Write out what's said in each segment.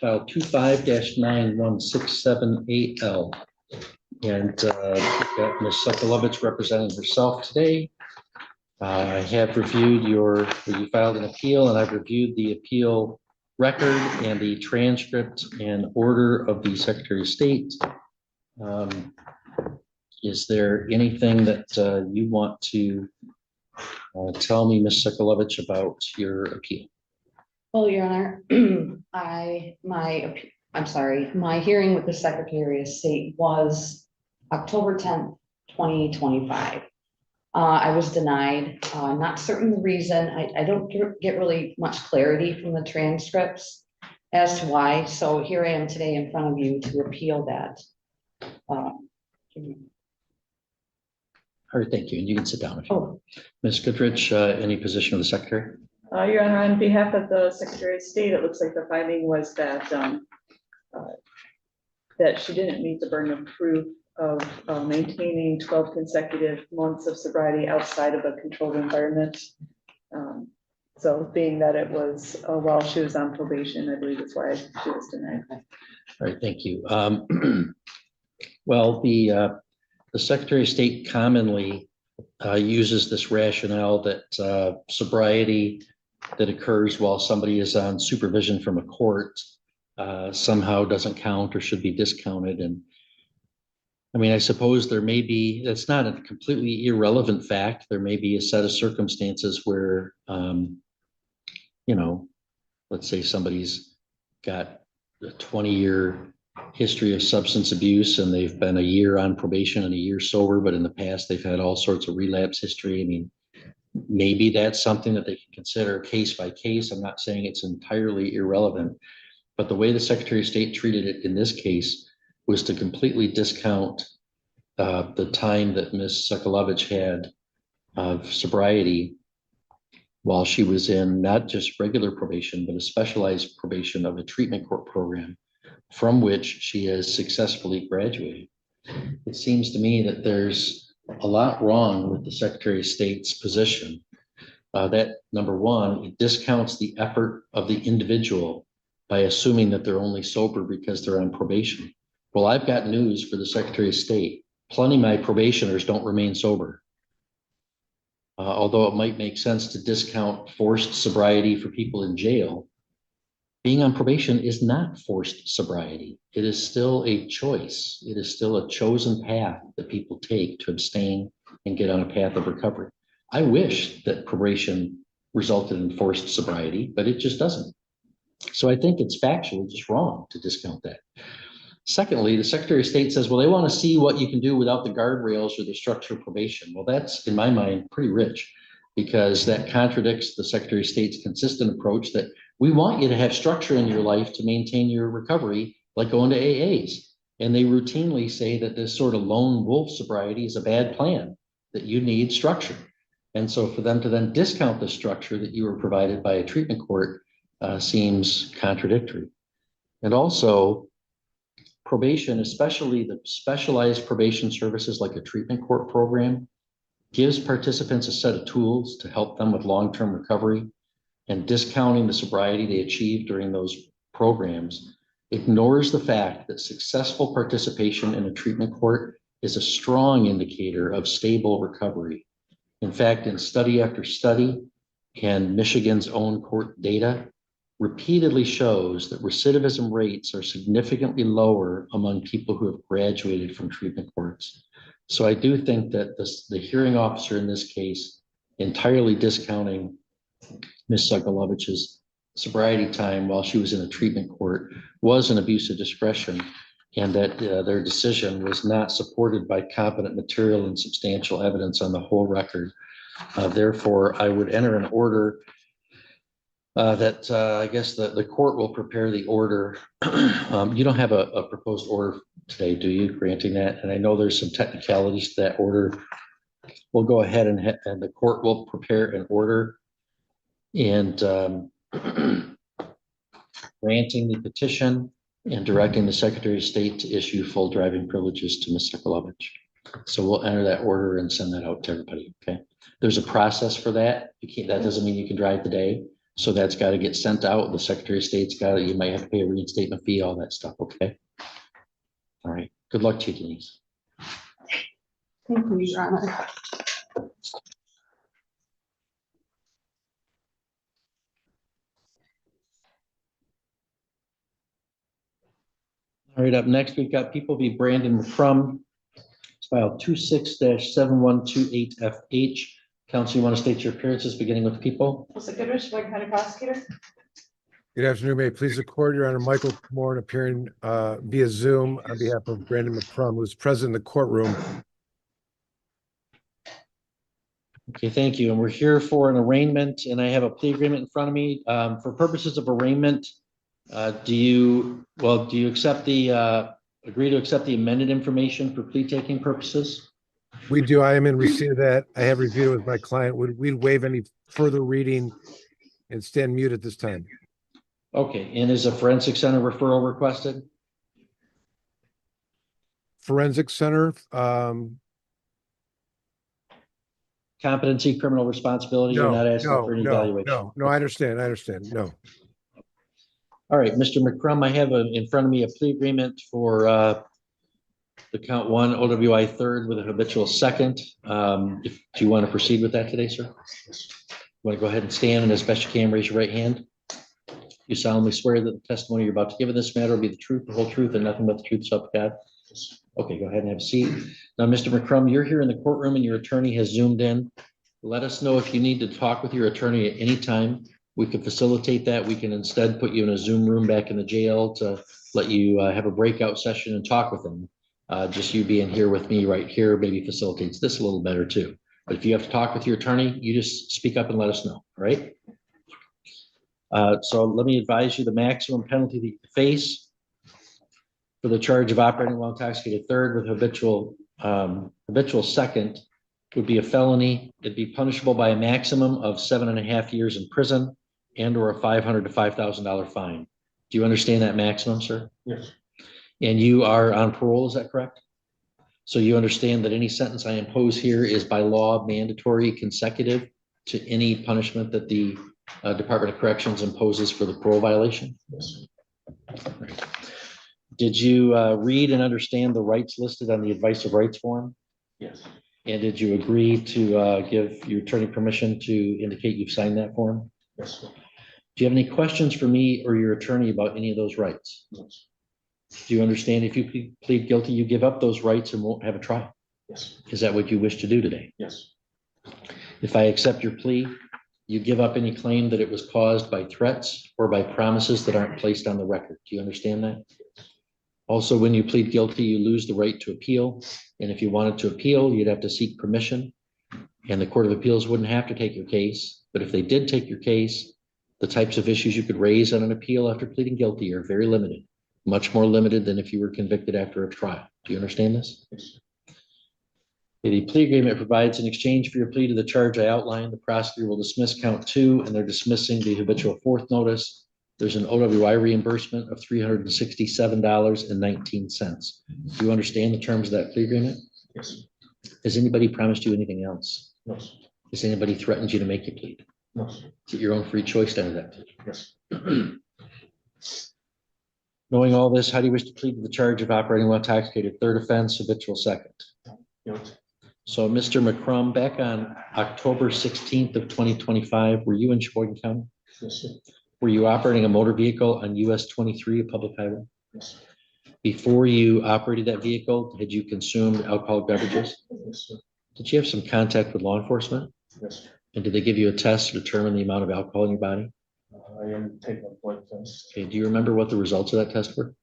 file 25-91678L. And we've got Ms. Sokolovich representing herself today. I have reviewed you filed an appeal, and I've reviewed the appeal record and the transcript and order of the Secretary of State. Is there anything that you want to tell me, Ms. Sokolovich, about your appeal? Well, Your Honor, my hearing with the Secretary of State was October 10th, 2025. I was denied, not certain the reason. I don't get really much clarity from the transcripts as to why. So here I am today in front of you to appeal that. All right, thank you. And you can sit down if you want. Ms. Goodrich, any position of the Secretary? Your Honor, on behalf of the Secretary of State, it looks like the finding was that that she didn't meet the burden of proof of maintaining 12 consecutive months of sobriety outside of a controlled environment. So being that it was while she was on probation, I believe that's why she was denied. All right, thank you. Well, the Secretary of State commonly uses this rationale that sobriety that occurs while somebody is on supervision from a court somehow doesn't count or should be discounted. And I mean, I suppose there may be, that's not a completely irrelevant fact. There may be a set of circumstances where, you know, let's say somebody's got a 20-year history of substance abuse and they've been a year on probation and a year sober, but in the past they've had all sorts of relapse history. I mean, maybe that's something that they can consider case by case. I'm not saying it's entirely irrelevant, but the way the Secretary of State treated it in this case was to completely discount the time that Ms. Sokolovich had of sobriety while she was in not just regular probation, but a specialized probation of a treatment court program from which she has successfully graduated. It seems to me that there's a lot wrong with the Secretary of State's position. That number one, it discounts the effort of the individual by assuming that they're only sober because they're on probation. Well, I've got news for the Secretary of State. Plenty of my probationers don't remain sober. Although it might make sense to discount forced sobriety for people in jail, being on probation is not forced sobriety. It is still a choice. It is still a chosen path that people take to abstain and get on a path of recovery. I wish that probation resulted in forced sobriety, but it just doesn't. So I think it's factually just wrong to discount that. Secondly, the Secretary of State says, well, they want to see what you can do without the guardrails or the structure of probation. Well, that's, in my mind, pretty rich, because that contradicts the Secretary of State's consistent approach that we want you to have structure in your life to maintain your recovery, like going to AAs. And they routinely say that this sort of lone wolf sobriety is a bad plan, that you need structure. And so for them to then discount the structure that you were provided by a treatment court seems contradictory. And also, probation, especially the specialized probation services like a treatment court program, gives participants a set of tools to help them with long-term recovery, and discounting the sobriety they achieve during those programs ignores the fact that successful participation in a treatment court is a strong indicator of stable recovery. In fact, in study after study and Michigan's own court data repeatedly shows that recidivism rates are significantly lower among people who have graduated from treatment courts. So I do think that the hearing officer in this case entirely discounting Ms. Sokolovich's sobriety time while she was in a treatment court was an abuse of discretion, and that their decision was not supported by competent material and substantial evidence on the whole record. Therefore, I would enter an order that I guess the court will prepare the order. You don't have a proposed order today, do you, granting that? And I know there's some technicalities to that order. We'll go ahead and the court will prepare an order and granting the petition and directing the Secretary of State to issue full driving privileges to Ms. Sokolovich. So we'll enter that order and send that out to everybody, okay? There's a process for that. You can't, that doesn't mean you can drive today. So that's got to get sent out. The Secretary of State's got it. You might have to pay a reinstatement fee, all that stuff. Okay. All right. Good luck to you, Denise. Thank you, Your Honor. All right. Up next, we've got People v. Brandon Mccrum. It's file 26-7128FH. Counsel, you want to state your appearances beginning with People? Melissa Goodrich, Lake County Prosecutor. Good afternoon, may it please the court, Your Honor, Michael Moore appearing via Zoom on behalf of Brandon Mccrum, who's present in the courtroom. Okay, thank you. And we're here for an arraignment, and I have a plea agreement in front of me. For purposes of arraignment, do you accept the agree to accept the amended information for plea taking purposes? We do, I am in receipt of that. I have reviewed it with my client. We'd waive any further reading and stand mute at this time. Okay, and is a forensic center referral requested? Forensic Center, Competency, criminal responsibility, you're not asking for any evaluation? no, I understand, no. All right, Mr. Mccrum, I have in front of me a plea agreement for the count 1 OWI third with a habitual second. Do you want to proceed with that today, sir? Want to go ahead and stand, and as best you can, raise your right hand. You solemnly swear that the testimony you're about to give in this matter will be the truth, the whole truth, and nothing but the truth, so help God? Okay, go ahead and have a seat. Now, Mr. Mccrum, you're here in the courtroom and your attorney has zoomed in. Let us know if you need to talk with your attorney at any time. We can facilitate that. We can instead put you in a Zoom room back in the jail to let you have a breakout session and talk with them. Just you being here with me right here maybe facilitates this a little better too. But if you have to talk with your attorney, you just speak up and let us know, all right? So let me advise you the maximum penalty that you face for the charge of operating while intoxicated third with habitual second would be a felony. It'd be punishable by a maximum of 7.5 years in prison and or a $500 to $5,000 fine. Do you understand that maximum, sir? Yes. And you are on parole, is that correct? So you understand that any sentence I impose here is by law mandatory consecutive to any punishment that the Department of Corrections imposes for the parole violation? Yes. Right. Did you read and understand the rights listed on the advice of rights form? Yes. And did you agree to give your attorney permission to indicate you've signed that form? Yes. Sir. Do you have any questions for me or your attorney about any of those rights? Yes. Do you understand if you plead guilty, you give up those rights and won't have a trial? Yes. Is that what you wish to do today? Yes. If I accept your plea, you give up any claim that it was caused by threats or by promises that aren't placed on the record. Do you understand that? Also, when you plead guilty, you lose the right to appeal. And if you wanted to appeal, you'd have to seek permission. And the Court of Appeals wouldn't have to take your case. But if they did take your case, the types of issues you could raise on an appeal after pleading guilty are very limited, much more limited than if you were convicted after a trial. Do you understand this? Yes. The plea agreement provides in exchange for your plea to the charge I outlined, the prosecutor will dismiss count 2, and they're dismissing the habitual fourth notice. There's an OWI reimbursement of $367.19. Do you understand the terms of that plea agreement? Yes. Has anybody promised you anything else? No. Sir. Has anybody threatened you to make you plead? No. Sir. Is it your own free choice to enter that plea? Yes. Knowing all this, how do you wish to plead to the charge of operating while intoxicated third offense, habitual second? Guilty. So, Mr. Mccrum, back on October 16th of 2025, were you in Sheboygan County? Yes. Sir. Were you operating a motor vehicle on US 23, a public highway? Yes. Before you operated that vehicle, had you consumed alcoholic beverages? Yes. Sir. Did you have some contact with law enforcement? Yes. And did they give you a test to determine the amount of alcohol in your body? I am taking a blood test. Okay, do you remember what the results of that test were?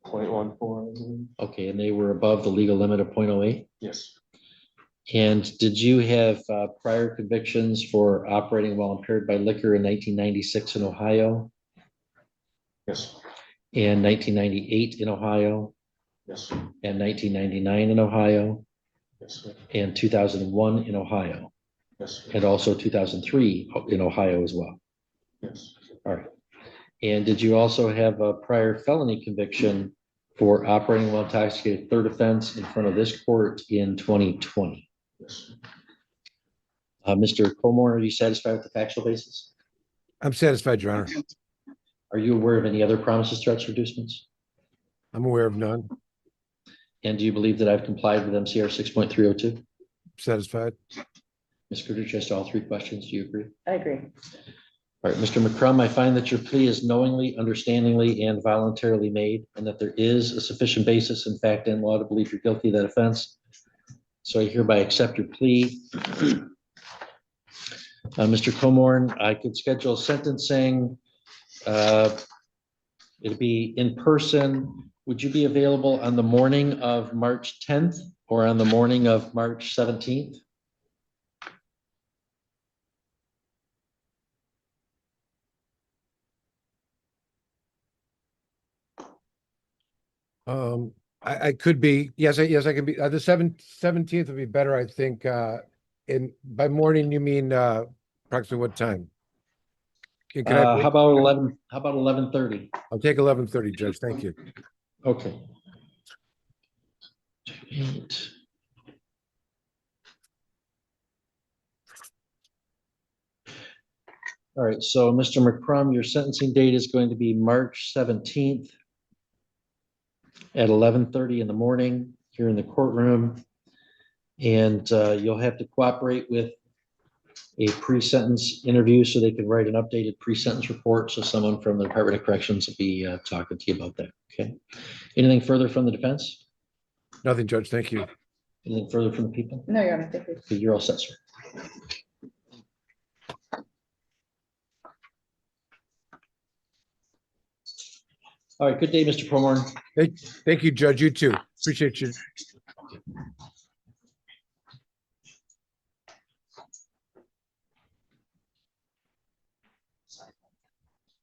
0.14, I believe. Okay, and they were above the legal limit of 0.08? Yes. And did you have prior convictions for operating while impaired by liquor in 1996 in Ohio, Yes. and 1998 in Ohio, Yes. and 1999 in Ohio, Yes. Sir. and 2001 in Ohio, Yes. Sir. and also 2003 in Ohio as well? Yes. All right. And did you also have a prior felony conviction for operating while intoxicated third offense in front of this court in 2020? Yes. Mr. Colmore, are you satisfied with the factual basis? I'm satisfied, Your Honor. Are you aware of any other promises, threats, or inducements? I'm aware of none. And do you believe that I've complied with MCR 6.302? Satisfied. Ms. Goodrich, as to all three questions, do you agree? I agree. All right, Mr. McCrum, I find that your plea is knowingly, understandingly, and voluntarily made, and that there is a sufficient basis in fact and law to believe you're guilty of that offense. So I hereby accept your plea. Mr. Comorn, I could schedule sentencing. It'd be in person. Would you be available on the morning of March 10th or on the morning of March 17th? I could be, yes, I can be, the 17th would be better, I think, by morning, you mean, approximately what time? Can I, How about 11? How about 11:30? I'll take 11:30, Judge, thank you. Okay. 8. All right, so Mr. McCrum, your sentencing date is going to be March 17th at 11:30 in the morning here in the courtroom. And you'll have to cooperate with a pre-sentence interview so they can write an updated pre-sentence report. So someone from the Department of Corrections will be talking to you about that. Okay. Anything further from the defense? Nothing, Judge, thank you. Anything further from the people? No, Your Honor, thank you. Okay, you're all set, sir. All right, good day, Mr. Promorn. Thank you, Judge, you too. Appreciate you